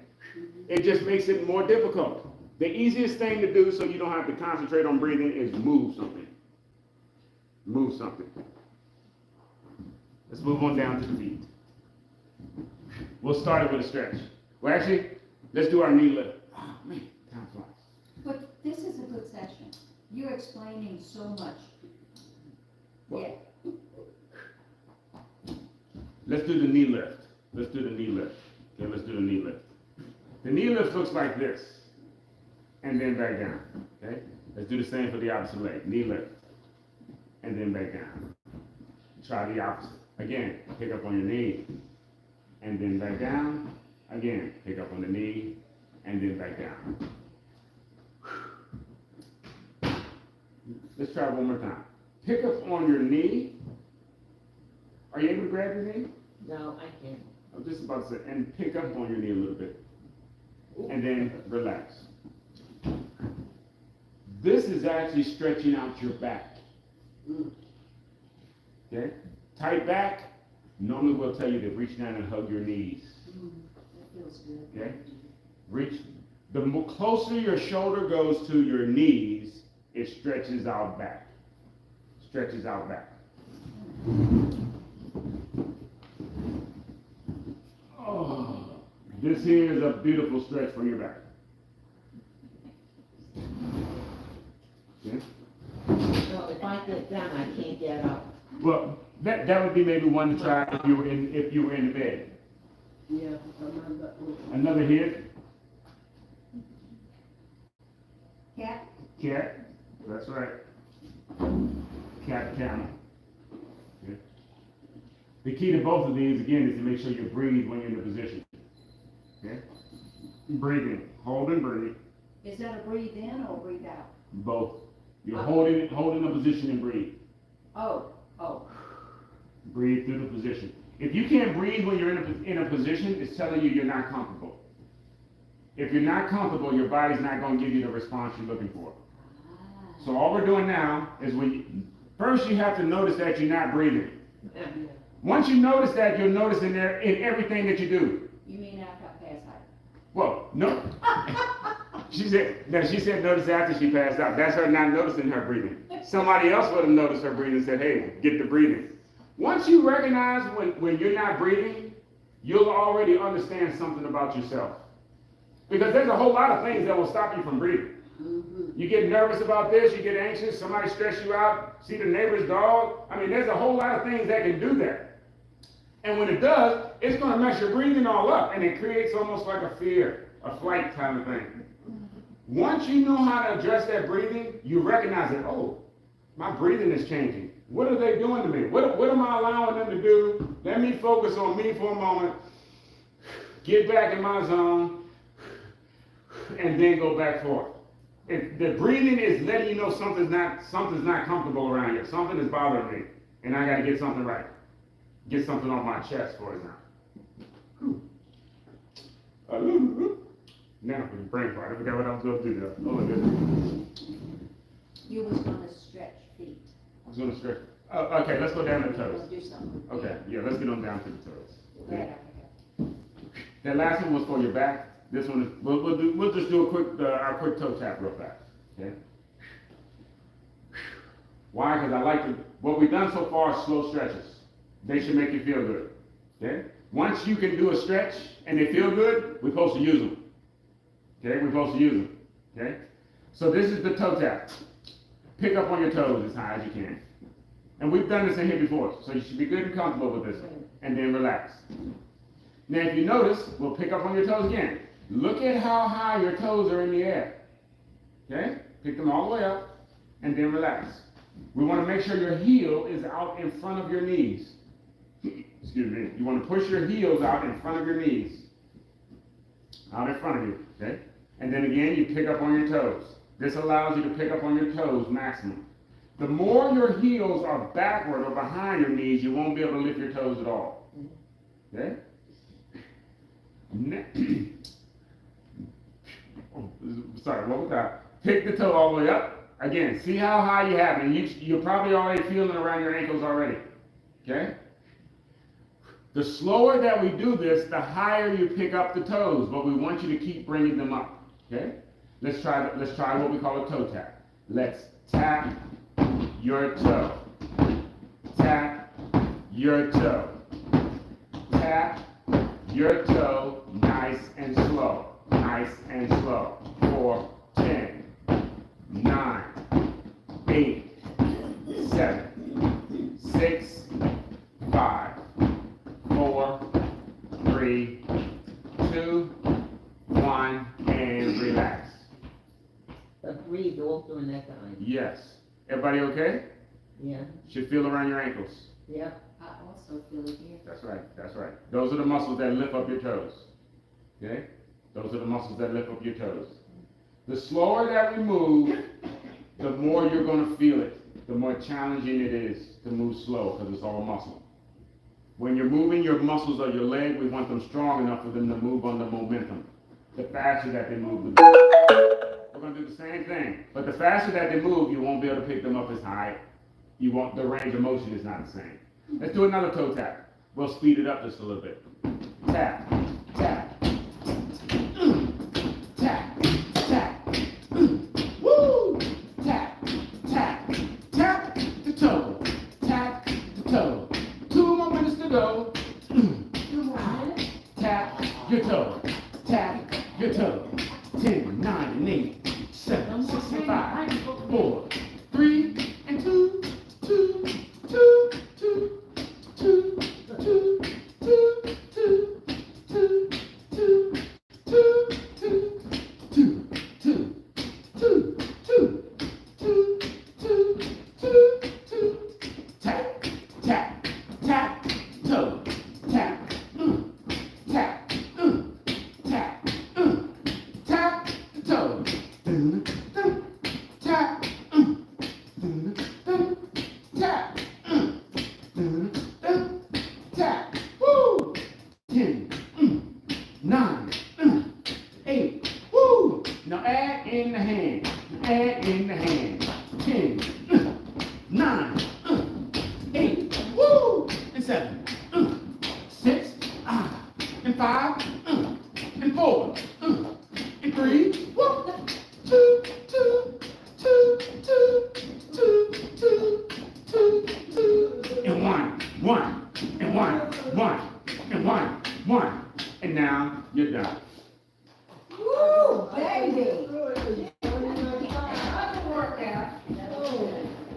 it just makes it more difficult. The easiest thing to do so you don't have to concentrate on breathing is move something. Move something. Let's move on down to the feet. We'll start it with a stretch. Well, actually, let's do our knee lift. Oh, man, time flies. But this is a good session. You're explaining so much. What? Yeah. Let's do the knee lift. Let's do the knee lift. Okay, let's do the knee lift. The knee lift looks like this, and then back down. Okay? Let's do the same for the opposite leg. Knee lift, and then back down. Try the opposite. Again, pick up on your knee, and then back down. Again, pick up on the knee, and then back down. Let's try one more time. Pick up on your knee. Are you able to grab your knee? No, I can't. I was just about to say, and pick up on your knee a little bit. And then relax. This is actually stretching out your back. Okay? Tight back, normally we'll tell you to reach down and hug your knees. That feels good. Okay? Reach. closer your shoulder goes to your knees, it stretches out back. Stretches out back. Oh, this here is a beautiful stretch for your back. Okay. So if I get down, I can't get up. Well, that would be maybe one to try if you were in the bed. Yeah. Another hit. Cat, Cat. That's right. Cat camel. Okay. The key to both of these again is to make sure you breathe when you're in the position. Okay. Breathing. Hold and breathe. is that a breathe in or breathe out? Both. You're holding the position and breathe. Oh. Breathe through the position. If you can't breathe when you're in a position, it's telling you you're not comfortable. If you're not comfortable, your body's not going to give you the response you're looking for. So all we're doing now is first you have to notice that you're not breathing. Once you notice that, you'll notice in everything that you do. You mean after I pass out? Well, no. She said notice after she passed out. That's her not noticing her breathing. Somebody else would have noticed her breathing and said, hey, get the breathing. Once you recognize when you're not breathing, you'll already understand something about yourself. Because there's a whole lot of things that will stop you from breathing. You get nervous about this, you get anxious, somebody stress you out, see the neighbor's dog. I mean, there's a whole lot of things that can do that. And when it does, it's going to mess your breathing all up, and it creates almost like a fear, a flight kind of thing. Once you know how to address that breathing, you recognize that, oh, my breathing is changing. What are they doing to me? What am I allowing them to do? Let me focus on me for a moment, get back in my zone, and then go back forth. The breathing is letting you know something's not comfortable around here. Something is bothering me, and I got to get something right. Get something off my chest for example. Now for the brain part, I forgot what I was going to do there. Oh my goodness. You was gonna stretch feet. I was going to stretch. Oh, okay, let's go down to the toes. We'll do something. Okay, yeah, let's get on down to the toes. Glad Okay. I forgot. That last one was for your back. This one is we'll just do our quick toe tap real fast. Okay. Why? Because what we've done so far is slow stretches. They should make you feel good. Okay. Once you can do a stretch and they feel good, we're supposed to use them. Okay, we're supposed to use them. Okay. So this is the toe tap. Pick up on your toes as high as you can. And we've done this in here before, so you should be good and comfortable with this one. And then relax. Now if you notice, we'll pick up on your toes again. Look at how high your toes are in the air. Okay? Pick them all the way up and then relax. We want to make sure your heel is out in front of your knees. Excuse me. You want to push your heels out in front of your knees. Out in front of you. Okay? And then again, you pick up on your toes. This allows you to pick up on your toes maximum. The more your heels are backward or behind your knees, you won't be able to lift your toes at all. Okay? Sorry, what was that? Pick the toe all the way up. Again, see how high you have it. You're probably already feeling around your ankles already. Okay? The slower that we do this, the higher you pick up the toes, but we want you to keep bringing them up. Okay? Let's try what we call a toe tap. Let's tap your toe. Tap your toe. Tap your toe, nice and slow. Nice and slow. 4, 10, 9, 8, 7, 6, 5, 4, 3, 2, 1, and relax. But breathe all during that time. Yes. Everybody okay? Yeah. Should feel around your ankles. Yep. I also feel it here. That's right. That's right. Those are the muscles that lift up your toes. Okay? Those are the muscles that lift up your toes. The slower that we move, the more you're going to feel it. The more challenging it is to move slow because it's all muscle. When you're moving your muscles of your leg, we want them strong enough for them to move under momentum. The faster that they move, we're going to do the same thing. But the faster that they move, you won't be able to pick them up as high. The range of motion is not the same. Let's do another toe tap. We'll speed it up just a little bit. Tap, tap, tap,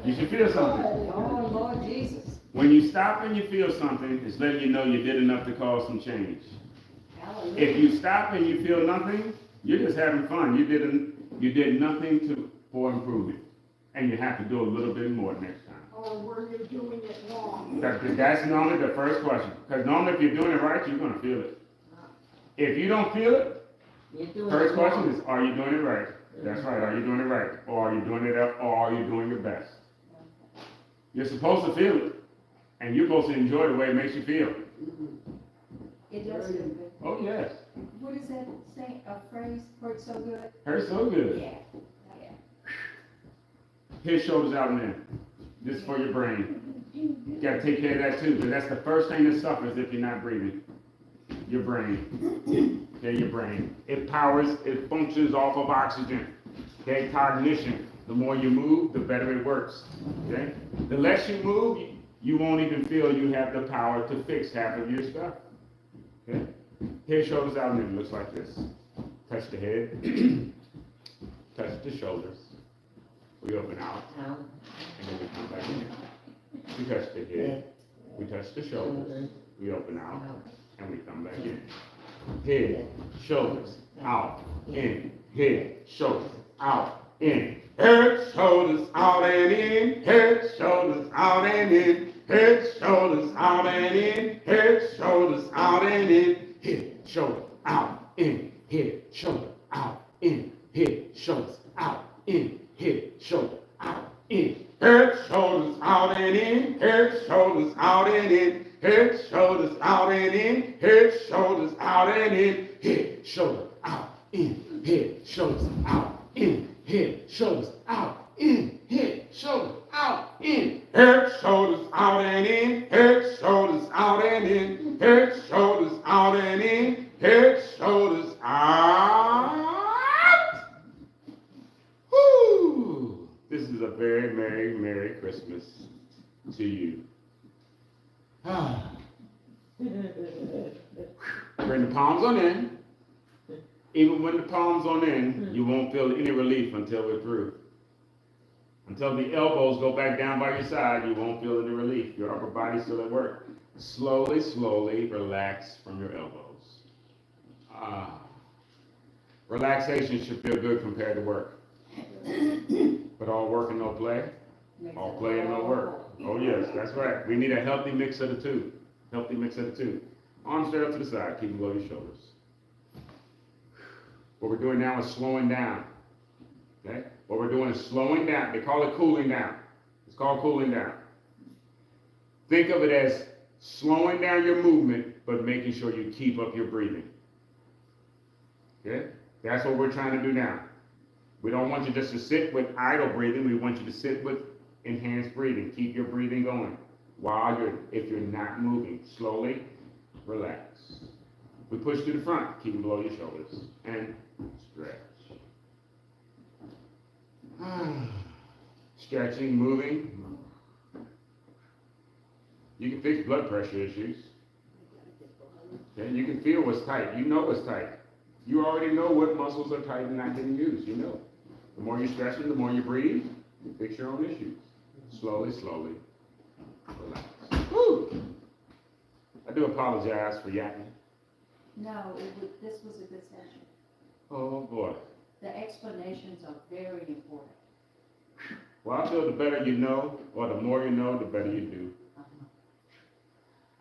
You should feel something. Oh, Lord Jesus. When you stop and you feel something, it's letting you know you did enough to cause some change. Hallelujah. If you stop and you feel nothing, you're just having fun. You did nothing for improvement. And you have to do a little bit more next time. Or were you doing it wrong? That's normally the first question. Because normally if you're doing it right, you're gonna feel it. If you don't feel it, You're doing first it question wrong. is, are you doing it right? That's right, are you doing it right? Or are you doing it up, or are you doing your best? You're supposed to feel it, and you're supposed to enjoy the way it makes you feel. It does feel good. Oh, yes, What is that saying, a phrase, hurt so good? hurts so good. Yeah, yeah. Head, shoulders out and in. This is for your brain. You gotta take care of that too, because that's the first thing that suffers if you're not breathing. Your brain. Okay, your brain. It functions off of oxygen. Okay, cognition. The more you move, the better it works. Okay? The less you move, you won't even feel you have the power to fix half of your stuff. Okay? Head, shoulders out and in. Looks like this. Touch the head. Touch the shoulders. We open out. Out. And then we come back in. We touch the head. We touch the shoulders. We open out. And we come back in. Head, shoulders, out, in. Head, shoulders, out, in. Head, shoulders, out and in. Head, shoulders, out and in. Head, shoulders, out and in. Head, shoulders, out and in. Head, shoulder, out, in. Head, shoulder, out, in. Head, shoulders, out, in. Head, shoulder, out, in. Head, shoulders, out and in. Head, shoulders, out and in. Head, shoulders, out and in. Head, shoulders, out and in. Head, shoulder, out, in. Head, shoulders, out, in. Head, shoulders, out, in. Head, shoulders, out, in. Head, shoulders, out and in. Head, shoulders, out and in. Head, shoulders, out and in. Head, shoulders, out. Woo! This is a very Merry, Merry Christmas to you. Bring the palms on in. Even when the palms on in, you won't feel any relief until we're through. Until the elbows go back down by your side, you won't feel any relief. Your upper body's still at work. Slowly, slowly relax from your elbows. Relaxation should feel good compared to work. But all work and no play, all play and no work. Oh yes, that's right. We need a healthy mix of the two. Healthy mix of the two. Arms straight up to the side, keep them below your shoulders. What we're doing now is slowing down. Okay? What we're doing is slowing down. They call it cooling down. It's called cooling down. Think of it as slowing down your movement, but making sure you keep up your breathing. Okay? That's what we're trying to do now. We don't want you just to sit with idle breathing. We want you to sit with enhanced breathing. Keep your breathing going if you're not moving. Slowly, relax. We push to the front, keep them below your shoulders, and stretch. Stretching, moving. You can fix blood pressure issues. Okay? You can feel what's tight. You know what's tight. You already know what muscles are tight and not getting used. You know. The more you stretch them, the more you breathe, you fix your own issues. Slowly, slowly, relax. Woo! I do apologize for yapping. No, this was a good session. Oh boy. The explanations are very important. Well, I feel the better you know, or the more you know, the better you do.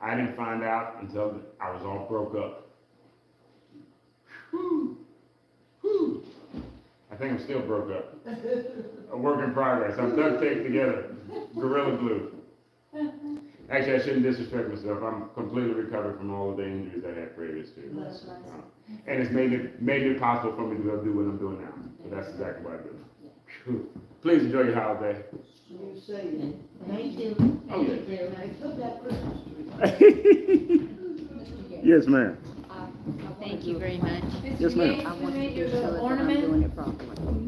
I didn't find out until I was all broke up. Whew. Whew. I think I'm still broke up. A work in progress. I'm duct taped together. Gorilla glue. Actually, I shouldn't disrespect myself. I'm completely recovered from all of the injuries I had previous to. That's right. And it's made it possible for me to do what I'm doing now. So that's exactly what I do. Whew. Please enjoy your holiday. You say it. Thank you. Oh, yeah. Thank you very I much. took that Christmas tree. Yes, ma'am. Thank you very much. Mr. Yes, ma'am. Yates, I you want to made be your sure little that I'm ornament. doing it properly.